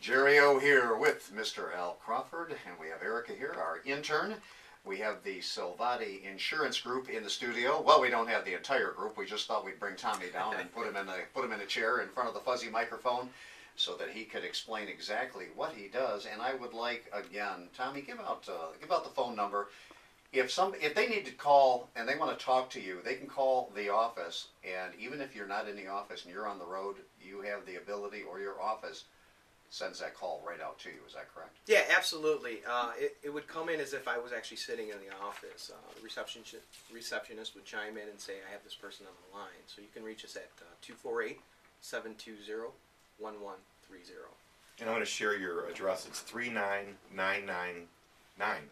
Jerry O here with Mr. Al Crawford, and we have Erica here, our intern. We have the Salvati Insurance Group in the studio. Well, we don't have the entire group. We just thought we'd bring Tommy down and put him in a chair in front of the fuzzy microphone so that he could explain exactly what he does. And I would like, again, Tommy, give out the phone number. If they need to call and they want to talk to you, they can call the office. And even if you're not in the office and you're on the road, you have the ability, or your office sends that call right out to you. Is that correct? Yeah, absolutely. It would come in as if I was actually sitting in the office. The receptionist would chime in and say, I have this person on the line. So you can reach us at 248-720-1130. And I'm going to share your address. It's 39999.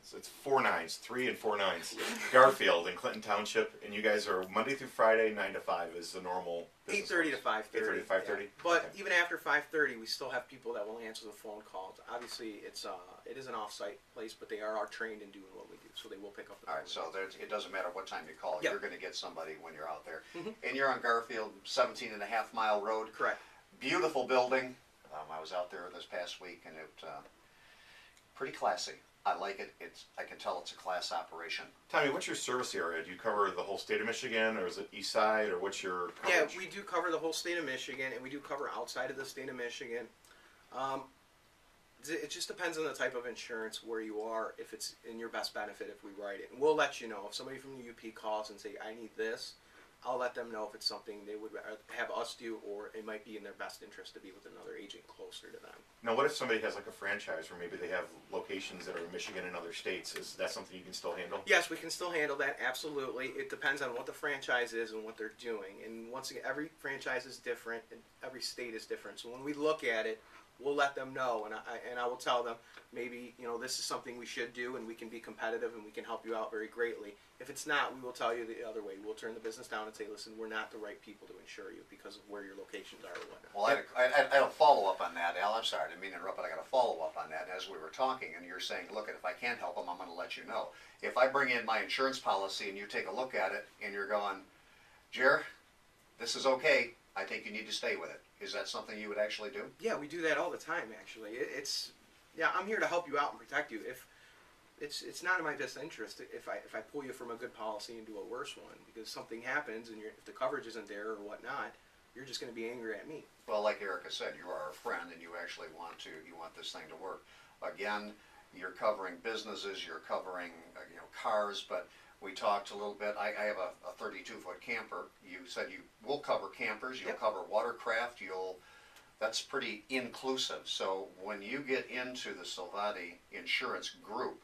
So it's 4 nines, 3 and 4 nines. Garfield in Clinton Township, and you guys are Monday through Friday, 9 to 5 is the normal business 8:30 to 5:30. 8:30 to 5:30. Yeah. But okay. even after 5:30, we still have people that will answer the phone calls. Obviously, it is an off-site place, but they are trained in doing what we do, so they will pick up the phone. All right, so it doesn't matter what time you call. Yep. You're going to get somebody when you're out there. Mm-hmm. And you're on Garfield, 17.5-mile road. Correct. Beautiful building. I was out there this past week, and it pretty classy. I like it. I can tell it's a class operation. Tommy, what's your service area? Do you cover the whole state of Michigan, or is it east side, or what's your coverage? Yeah, we do cover the whole state of Michigan, and we do cover outside of the state of Michigan. It just depends on the type of insurance, where you are, if it's in your best benefit, if we write it. And we'll let you know. If somebody from the UP calls and say, I need this, I'll let them know if it's something they would have us do, or it might be in their best interest to be with another agent closer to them. Now, what if somebody has like a franchise, or maybe they have locations that are in Michigan and other states? Is that something you can still handle? Yes, we can still handle that, absolutely. It depends on what the franchise is and what they're doing. And once again, every franchise is different, and every state is different. So when we look at it, we'll let them know, and I will tell them, maybe, this is something we should do, and we can be competitive, and we can help you out very greatly. If it's not, we will tell you the other way. We'll turn the business down and say, listen, we're not the right people to insure you because of where your locations are or whatnot. Well, I had a follow-up on that, Al. I'm sorry, I didn't mean to interrupt, but I got a follow-up on that as we were talking, and you're saying, look, if I can't help them, I'm going to let you know. If I bring in my insurance policy and you take a look at it, and you're going, Jer, this is okay, I think you need to stay with it. Is that something you would actually do? Yeah, we do that all the time, actually. I'm here to help you out and protect you. If it's not in my best interest if I pull you from a good policy into a worse one, because something happens and if the coverage isn't there or whatnot, you're just going to be angry at me. Well, like Erica said, you are a friend and you actually want this thing to work. Again, you're covering businesses, you're covering cars, but we talked a little bit. I have a 32-foot camper. You said you will cover campers, you'll Yep. cover watercraft, that's pretty inclusive. So when you get into the Salvati Insurance Group,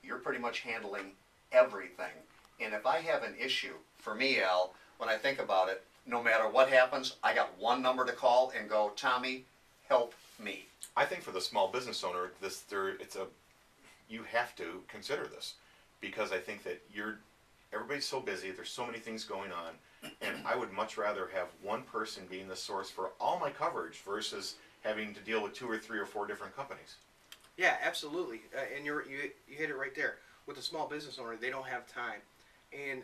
you're pretty much handling everything. And if I have an issue, for me, Al, when I think about it, no matter what happens, I got one number to call and go, Tommy, help me. I think for the small business owner, you have to consider this, because I think that everybody's so busy. There's so many things going on, and I would much rather have one person being the source for all my coverage versus having to deal with 2 or 3 or 4 different companies. Yeah, absolutely. And you hit it right there. With a small business owner, they don't have time. And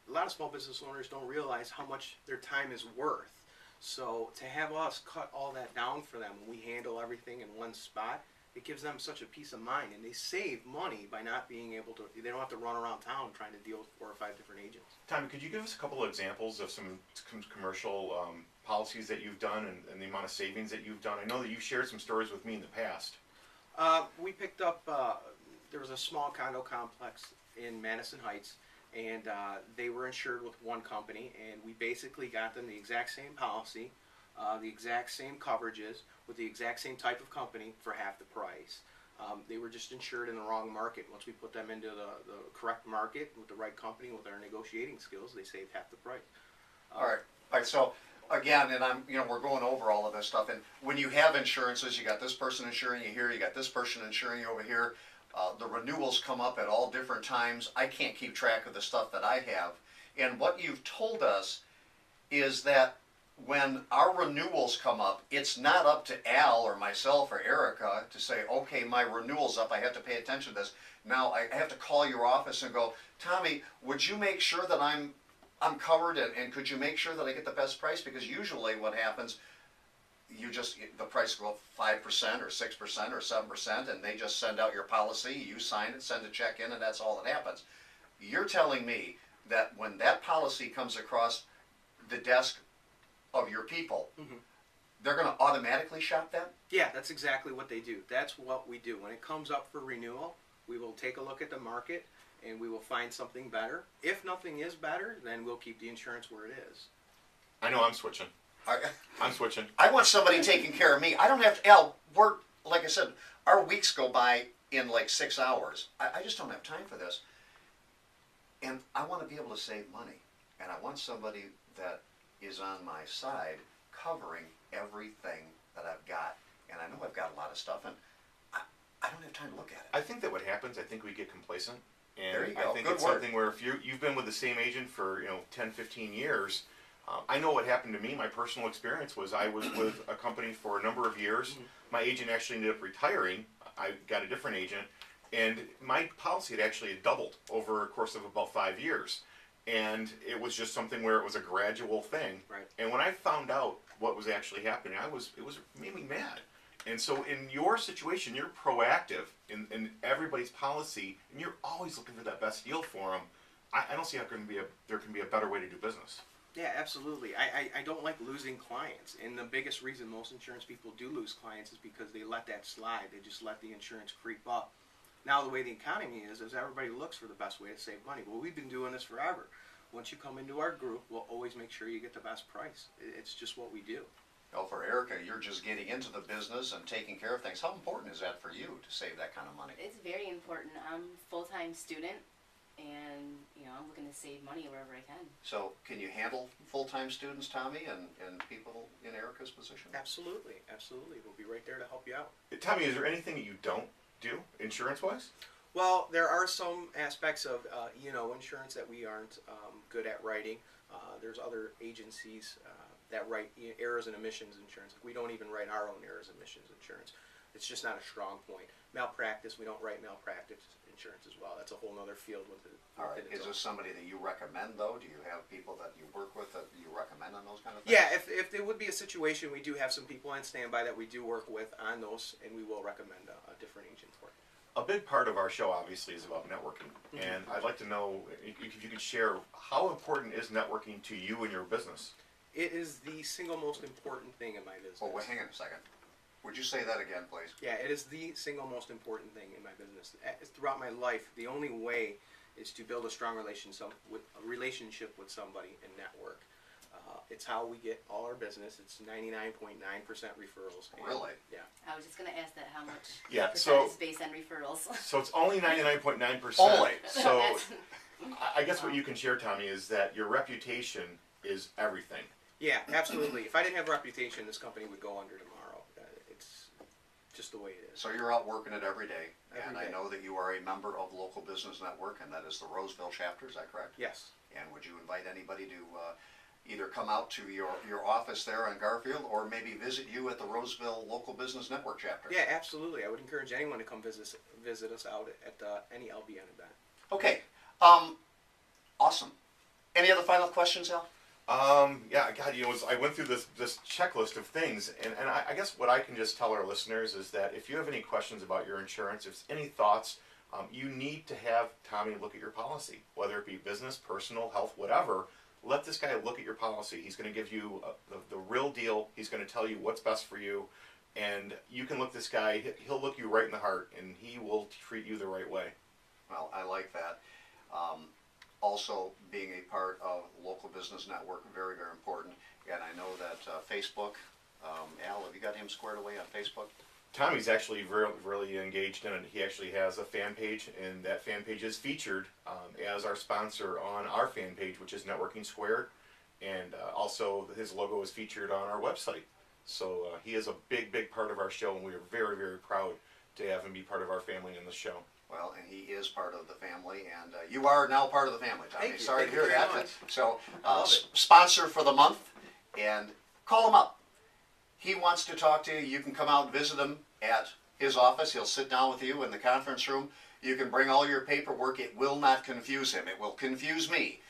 a lot of small business owners don't realize how much their time is worth. So to have us cut all that down for them, when we handle everything in one spot, it gives them such a peace of mind. And they save money by not being able to, they don't have to run around town trying to deal with 4 or 5 different agents. Tommy, could you give us a couple of examples of some commercial policies that you've done and the amount of savings that you've done? I know that you've shared some stories with me in the past. We picked up, there was a small condo complex in Madison Heights, and they were insured with one company, and we basically got them the exact same policy, the exact same coverages, with the exact same type of company for half the price. They were just insured in the wrong market. Once we put them into the correct market with the right company, with our negotiating skills, they saved half the price. All right, so again, and we're going over all of this stuff, and when you have insurances, you got this person insuring you here, you got this person insuring you over here, the renewals come up at all different times. I can't keep track of the stuff that I have, and what you've told us is that when our renewals come up, it's not up to Al or myself or Erica to say, okay, my renewal's up, I have to pay attention to this. Now I have to call your office and go, Tommy, would you make sure that I'm covered, and could you make sure that I get the best price? Because usually what happens, the price go up 5% or 6% or 7%, and they just send out your policy, you sign it, send a check in, and that's all that happens. You're telling me that when that policy comes across the desk of your people, they're going to automatically shop that? Yeah, that's exactly what they do. That's what we do. When it comes up for renewal, we will take a look at the market and we will find something better. If nothing is better, then we'll keep the insurance where it is. I know I'm switching. I'm switching. I want somebody taking care of me. I don't have to, Al, like I said, our weeks go by in like 6 hours. I just don't have time for this. And I want to be able to save money. And I want somebody that is on my side covering everything that I've got. And I know I've got a lot of stuff, and I don't have time to look at it. I think that what happens, I think we get complacent. And There you go. I think Good it's word. something where if you've been with the same agent for 10, 15 years, I know what happened to me. My personal experience was I was with a company for a number of years. My agent actually ended up retiring. I got a different agent, and my policy had actually doubled over a course of about 5 years. And it was just something where it was a gradual thing. Right. And when I found out what was actually happening, it made me mad. And so in your situation, you're proactive in everybody's policy, and you're always looking for that best deal for them. I don't see how there can be a better way to do business. Yeah, absolutely. I don't like losing clients. And the biggest reason most insurance people do lose clients is because they let that slide. They just let the insurance creep up. Now the way the economy is everybody looks for the best way to save money. Well, we've been doing this forever. Once you come into our group, we'll always make sure you get the best price. It's just what we do. Well, for Erica, you're just getting into the business and taking care of things. How important is that for you to save that kind of money? It's very important. I'm a full-time student, and I'm looking to save money wherever I can. So can you handle full-time students, Tommy, and people in Erica's position? Absolutely, absolutely. We'll be right there to help you out. Tommy, is there anything that you don't do insurance-wise? Well, there are some aspects of insurance that we aren't good at writing. There's other agencies that write errors and omissions insurance. We don't even write our own errors and omissions insurance. It's just not a strong point. Malpractice, we don't write malpractice insurance as well. That's a whole other field with it. All right. Is this somebody that you recommend, though? Do you have people that you work with that you recommend on those kind of things? Yeah, if there would be a situation, we do have some people on standby that we do work with on those, and we will recommend a different agent for it. A big part of our show, obviously, is about networking. And I'd like to know if you could share how important is networking to you and your business? It is the single most important thing in my business. Oh, wait, hang on a second. Would you say that again, please? Yeah, it is the single most important thing in my business. Throughout my life, the only way is to build a strong relationship with somebody and network. It's how we get all our business. It's 99.9% referrals. Really? Yeah. I was just going to ask that, how much Yeah, percent is based on referrals? So it's only 99.9%. Only. So That's- I guess what you can share, Tommy, is that your reputation is everything. Yeah, absolutely. If I didn't have a reputation, this company would go under tomorrow. It's just the way it is. So you're out working it every day, and Every I day. know that you are a member of Local Business Network, and that is the Roseville chapter, is that correct? Yes. And would you invite anybody to either come out to your office there on Garfield, or maybe visit you at the Roseville Local Business Network chapter? Yeah, absolutely. I would encourage anyone to come visit us out at any LBN event. Okay. Awesome. Any other final questions, Al? Yeah, God, I went through this checklist of things, and I guess what I can just tell our listeners is that if you have any questions about your insurance, if any thoughts, you need to have Tommy look at your policy, whether it be business, personal, health, whatever. Let this guy look at your policy. He's going to give you the real deal. He's going to tell you what's best for you, and you can look this guy. He'll look you right in the heart, and he will treat you the right way. Well, I like that. Also, being a part of Local Business Network, very, very important. And I know that Facebook, Al, have you got him squared away on Facebook? Tommy's actually really engaged in it. He actually has a fan page, and that fan page is featured as our sponsor on our fan page, which is Networking Squared. And also, his logo is featured on our website. So he is a big, big part of our show, and we are very, very proud to have him be part of our family in the show. Well, and he is part of the family, and you are now part of the family, Tommy. Thank you. Sorry Thank to you hear very that. much. So, I love it. sponsor for the month, and call him up. He wants to talk to you. You can come out and visit him at his office. He'll sit down with you in the conference room. You can bring all your paperwork. It will not confuse him. It will confuse me.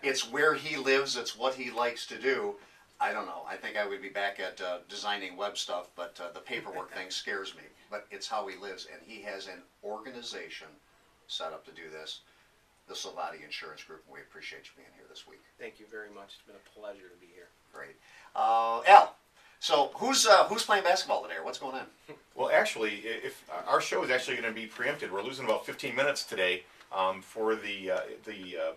It's where he lives. It's what he likes to do. I don't know. I think I would be back at designing web stuff, but the paperwork thing scares me. But it's how he lives, and he has an organization set up to do this, the Salvati Insurance Group. And we appreciate you being here this week. Thank you very much. It's been a pleasure to be here. Great, Al. So who's playing basketball today, or what's going on? Well, actually, if our show is actually going to be preempted, we're losing about 15 minutes today for the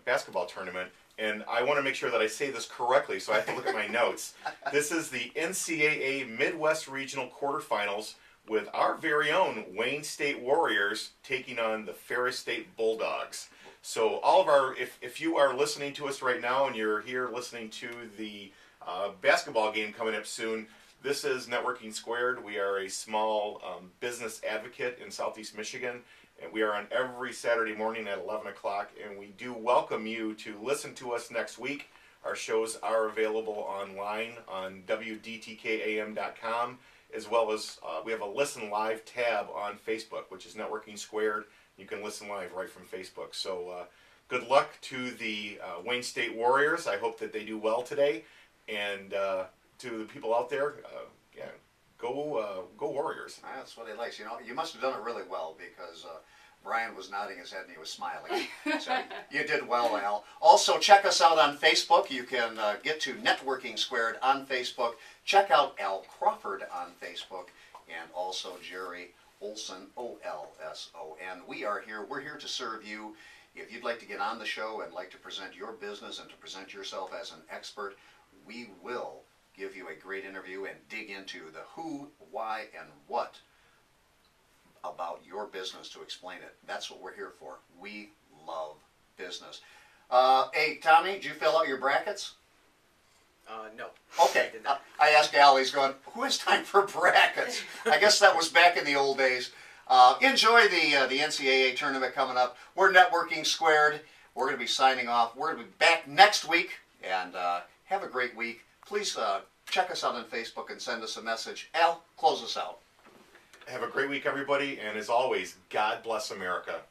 basketball tournament, and I want to make sure that I say this correctly, so I have to look at my notes. This is the NCAA Midwest Regional Quarterfinals with our very own Wayne State Warriors taking on the Ferris State Bulldogs. So all of our, if you are listening to us right now and you're here listening to the basketball game coming up soon, this is Networking Squared. We are a small business advocate in Southeast Michigan, and we are on every Saturday morning at 11 o'clock, and we do welcome you to listen to us next week. Our shows are available online on WDTKAM.com, as well as we have a Listen Live tab on Facebook, which is Networking Squared. You can listen live right from Facebook. So good luck to the Wayne State Warriors. I hope that they do well today. And to the people out there, go Warriors. That's what he likes. You know, you must have done it really well because Brian was nodding his head and he was smiling. So you did well, Al. Also, check us out on Facebook. You can get to Networking Squared on Facebook. Check out Al Crawford on Facebook, and also Jerry Olson, O-L-S-O-N. We're here to serve you. If you'd like to get on the show and like to present your business and to present yourself as an expert, we will give you a great interview and dig into the who, why, and what about your business to explain it. That's what we're here for. We love business. Hey, Tommy, did you fill out your brackets? No. Okay. I asked Al, he's going, who has time for brackets? I guess that was back in the old days. Enjoy the NCAA tournament coming up. We're Networking Squared. We're going to be signing off. We're going to be back next week, and have a great week. Please check us out on Facebook and send us a message. Al, close us out. Have a great week, everybody, and as always, God bless America.